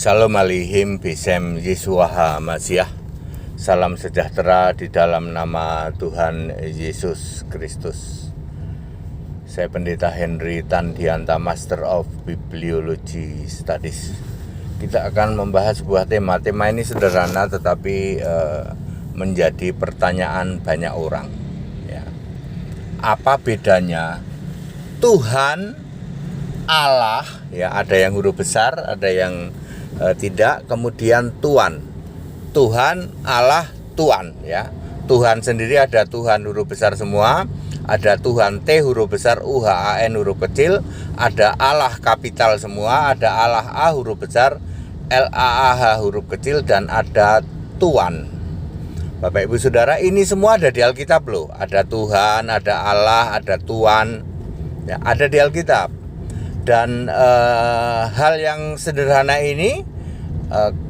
Shalom Alihim Bisem Yeshuaha Masyah. Salam sejahtera di dalam nama Tuhan Yesus Kristus. Saya Pendeta Henry Tandianta, Master of Bibliology Studies. Kita akan membahas sebuah tema. Tema ini sederhana tetapi menjadi pertanyaan banyak orang, ya. Apa bedanya Tuhan Allah, ya, ada yang huruf besar, ada yang tidak, kemudian Tuhan Allah, Tuhan, ya. Tuhan sendiri ada Tuhan huruf besar semua, ada Tuhan T huruf besar, UHAN huruf kecil, ada Allah kapital semua, ada Allah A huruf besar, LAAH huruf kecil, dan ada Tuhan. Bapak Ibu Saudara, ini semua ada di Alkitab loh. Ada Tuhan, ada Allah, ada Tuhan, ya, ada di Alkitab. Dan hal yang sederhana ini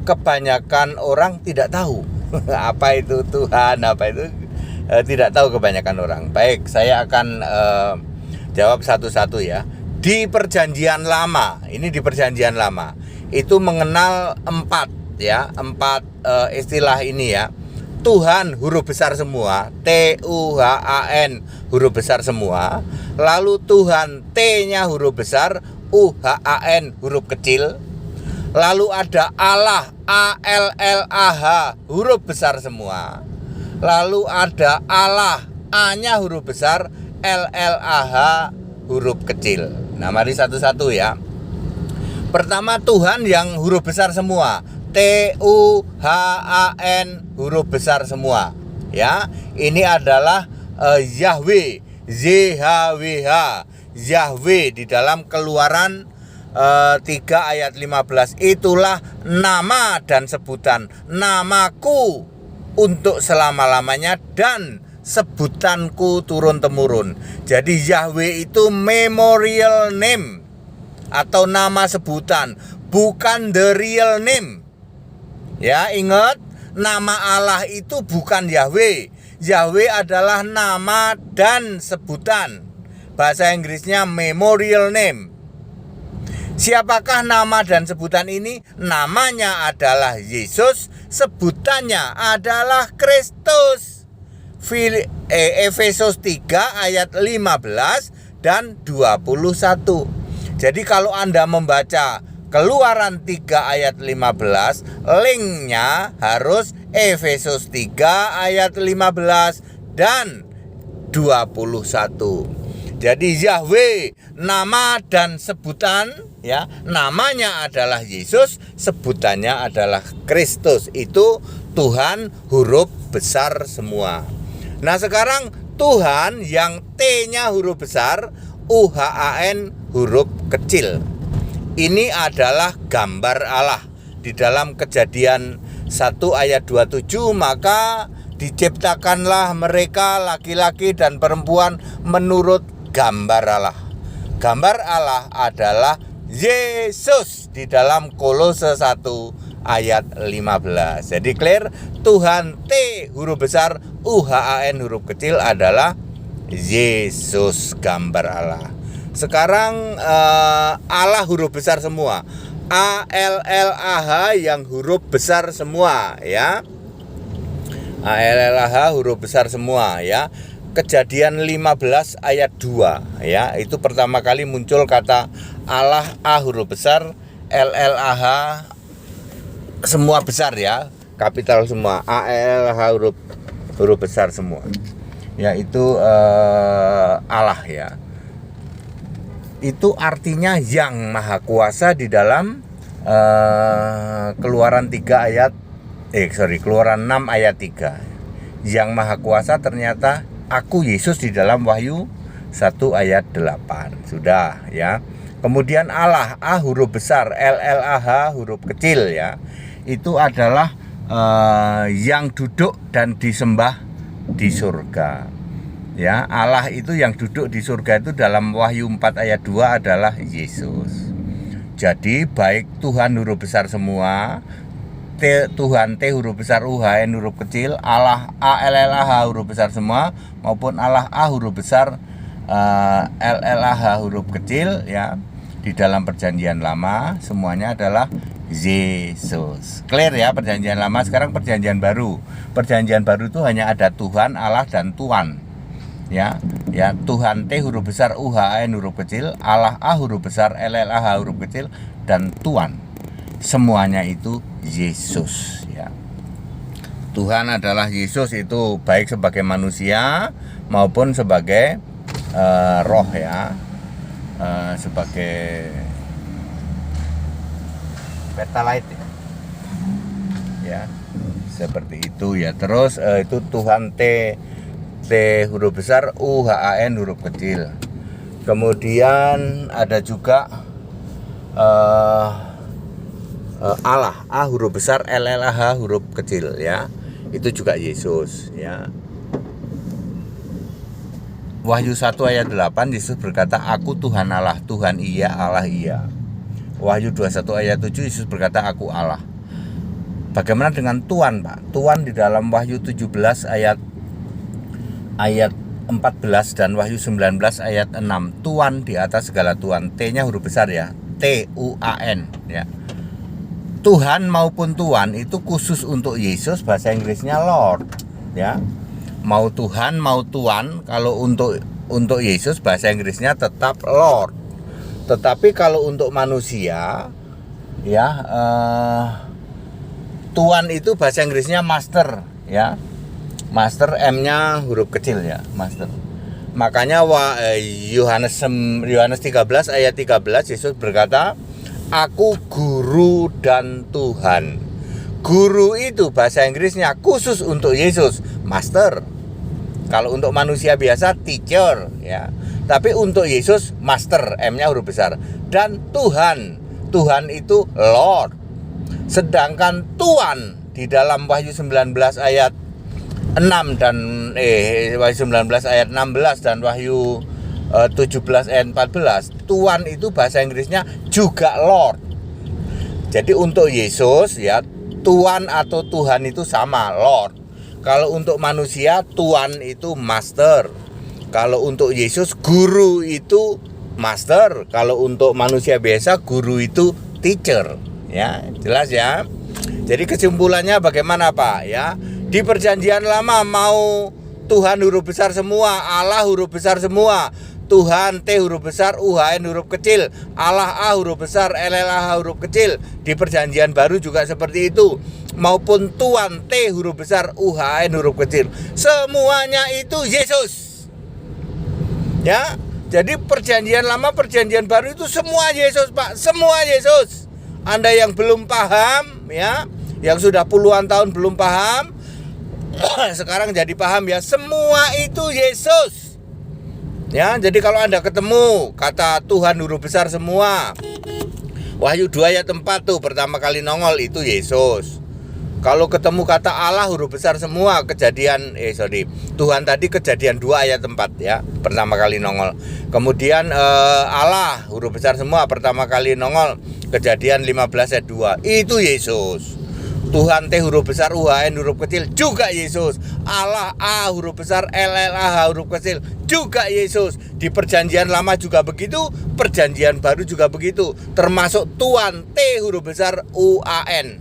kebanyakan orang tidak tahu apa itu Tuhan, apa itu tidak tahu kebanyakan orang. Baik, saya akan jawab satu-satu, ya. Di Perjanjian Lama, ini di Perjanjian Lama itu mengenal empat istilah ini, ya. Tuhan huruf besar semua, TUHAN huruf besar semua. Lalu Tuhan T-nya huruf besar, UHAN huruf kecil. Lalu ada Allah ALLAH huruf besar semua. Lalu ada Allah A-nya huruf besar, LLAH huruf kecil. Nah, mari satu-satu, ya. Pertama, Tuhan yang huruf besar semua, TUHAN huruf besar semua, ya. Ini adalah Yahweh, YHWH, Yahweh di dalam Keluaran 3 ayat 15. Itulah nama dan sebutan, namaku untuk selama-lamanya dan sebutanku turun-temurun. Jadi Yahweh itu memorial name atau nama sebutan, bukan the real name. Ya, ingat, nama Allah itu bukan Yahweh. Yahweh adalah nama dan sebutan. Bahasa Inggrisnya memorial name. Siapakah nama dan sebutan ini? Namanya adalah Yesus, sebutannya adalah Kristus. Efesus 3 ayat 15 dan 21. Jadi kalau Anda membaca Keluaran 3 ayat 15, linknya harus Efesus 3 ayat 15 dan 21. Jadi Yahweh, nama dan sebutan, ya. Namanya adalah Yesus, sebutannya adalah Kristus. Itu Tuhan huruf besar semua. Nah, sekarang Tuhan yang T-nya huruf besar, UHAN huruf kecil. Ini adalah gambar Allah. Di dalam Kejadian 1 ayat 27, maka diciptakanlah mereka laki-laki dan perempuan menurut gambar Allah. Gambar Allah adalah Yesus di dalam Kolose 1 ayat 15. Jadi clear, Tuhan T huruf besar, UHAN huruf kecil adalah Yesus, gambar Allah. Sekarang Allah huruf besar semua, ALLAH yang huruf besar semua, ya. ALLAH huruf besar semua, ya. Kejadian 15 ayat 2, ya. Itu pertama kali muncul kata Allah A huruf besar, LLAH semua besar, ya. Kapital semua, ALLAH huruf besar semua. Ya, itu Allah, ya. Itu artinya yang maha kuasa di dalam Keluaran 6 ayat 3. Yang maha kuasa ternyata aku Yesus di dalam Wahyu 1 ayat 8. Sudah, ya. Kemudian Allah A huruf besar, LLAH huruf kecil, ya. Itu adalah yang duduk dan disembah di surga. Ya, Allah itu yang duduk di surga itu dalam Wahyu 4 ayat 2 adalah Yesus. Jadi baik Tuhan huruf besar semua, Tuhan T huruf besar, UHN huruf kecil, Allah ALLAH huruf besar semua, maupun Allah A huruf besar, LLAH huruf kecil, ya. Di dalam Perjanjian Lama semuanya adalah Yesus. Clear ya perjanjian lama. Sekarang perjanjian baru. Perjanjian baru itu hanya ada Tuhan, Allah, dan Tuhan. Ya, Tuhan T huruf besar, UHAN huruf kecil, Allah A huruf besar, LLAH huruf kecil, dan Tuhan. Semuanya itu Yesus. Ya. Tuhan adalah Yesus, itu baik sebagai manusia maupun sebagai roh ya, sebagai Petalight ya, seperti itu ya. Terus itu Tuhan T huruf besar, UHAN huruf kecil. Kemudian ada juga Allah A huruf besar, LLAH huruf kecil ya. Itu juga Yesus ya. Wahyu 1 ayat 8 Yesus berkata, "Aku Tuhan Allah, Tuhan iya, Allah iya." Wahyu 21 ayat 7 Yesus berkata, "Aku Allah." Bagaimana dengan Tuhan, Pak? Tuhan di dalam Wahyu 17 ayat 14 dan Wahyu 19 ayat 6. Tuhan di atas segala Tuhan. T-nya huruf besar ya. T-U-A-N ya. Tuhan maupun Tuhan itu khusus untuk Yesus, bahasa Inggrisnya Lord ya. Mau Tuhan mau Tuhan, kalau untuk Yesus bahasa Inggrisnya tetap Lord. Tetapi kalau untuk manusia ya, Tuhan itu bahasa Inggrisnya Master ya. Master, M-nya huruf kecil ya, Master. Makanya Yohanes 13 ayat 13 Yesus berkata, "Aku guru dan Tuhan." Guru itu bahasa Inggrisnya khusus untuk Yesus, Master. Kalau untuk manusia biasa teacher ya. Tapi untuk Yesus Master, M-nya huruf besar. Dan Tuhan. Tuhan itu Lord. Sedangkan Tuhan di dalam Wahyu 19 ayat 6 dan Wahyu 19 ayat 16 dan Wahyu 17 ayat 14, Tuhan itu bahasa Inggrisnya juga Lord. Jadi untuk Yesus ya, Tuhan atau Tuhan itu sama, Lord. Kalau untuk manusia Tuhan itu Master. Kalau untuk Yesus guru itu Master. Kalau untuk manusia biasa guru itu teacher. Ya, jelas ya. Jadi kesimpulannya bagaimana, Pak? Ya, di perjanjian lama mau Tuhan huruf besar semua, Allah huruf besar semua, Tuhan T huruf besar, UHN huruf kecil, Allah A huruf besar, LLAH huruf kecil. Di perjanjian baru juga seperti itu. Maupun Tuhan T huruf besar, UHN huruf kecil. Semuanya itu Yesus. Ya. Jadi perjanjian lama, perjanjian baru itu semua Yesus, Pak. Semua Yesus. Anda yang belum paham ya, yang sudah puluhan tahun belum paham, sekarang jadi paham ya, semua itu Yesus. Ya, jadi kalau Anda ketemu kata Tuhan huruf besar semua, Wahyu 2 ayat 4 tuh pertama kali nongol itu Yesus. Kalau ketemu kata Allah huruf besar semua, Tuhan tadi Kejadian 2 ayat 4 ya, pertama kali nongol. Kemudian Allah huruf besar semua pertama kali nongol, Kejadian 15 ayat 2. Itu Yesus. Tuhan T huruf besar, UHN huruf kecil juga Yesus. Allah A huruf besar, LLAH huruf kecil juga Yesus. Di perjanjian lama juga begitu, perjanjian baru juga begitu. Termasuk Tuhan T huruf besar, UAN.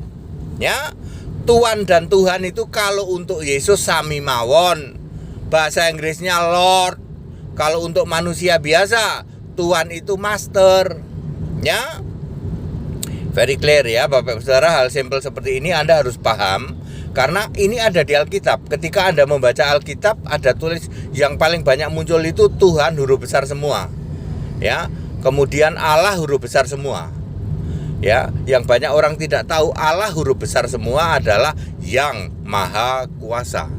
Ya. Tuhan dan Tuhan itu kalau untuk Yesus sami mawon. Bahasa Inggrisnya Lord. Kalau untuk manusia biasa, Tuhan itu Master. Ya. Very clear ya Bapak Saudara, hal simpel seperti ini Anda harus paham. Karena ini ada di Alkitab. Ketika Anda membaca Alkitab, ada tulis yang paling banyak muncul itu Tuhan huruf besar semua. Ya. Kemudian Allah huruf besar semua. Ya, yang banyak orang tidak tahu Allah huruf besar semua adalah Yang Maha Kuasa.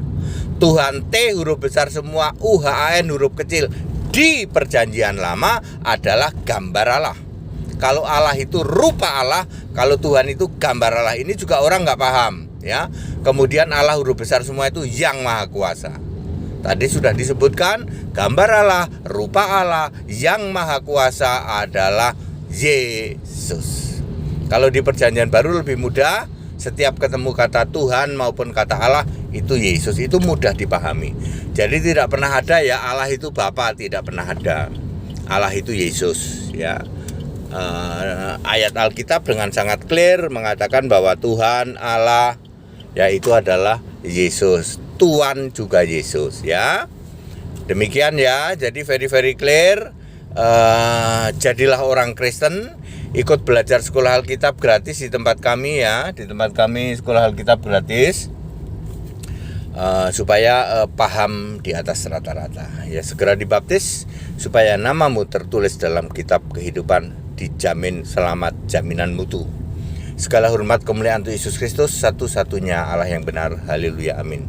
Tuhan T huruf besar semua, UHAN huruf kecil di perjanjian lama adalah gambar Allah. Kalau Allah itu rupa Allah, kalau Tuhan itu gambar Allah. Ini juga orang nggak paham ya. Kemudian Allah huruf besar semua itu Yang Maha Kuasa. Tadi sudah disebutkan gambar Allah, rupa Allah, Yang Maha Kuasa adalah Yesus. Kalau di perjanjian baru lebih mudah, setiap ketemu kata Tuhan maupun kata Allah itu Yesus, itu mudah dipahami. Jadi tidak pernah ada ya Allah itu Bapa, tidak pernah ada. Allah itu Yesus ya. ayat Alkitab dengan sangat clear mengatakan bahwa Tuhan Allah yaitu adalah Yesus, Tuhan juga Yesus, ya. Demikian ya, jadi very clear. Jadilah orang Kristen, ikut belajar sekolah Alkitab gratis di tempat kami ya, di tempat kami sekolah Alkitab gratis. Supaya paham di atas rata-rata. Ya, segera dibaptis supaya namamu tertulis dalam kitab kehidupan, dijamin selamat, jaminan mutu. Segala hormat kemuliaan untuk Yesus Kristus, satu-satunya Allah yang benar. Haleluya, amin.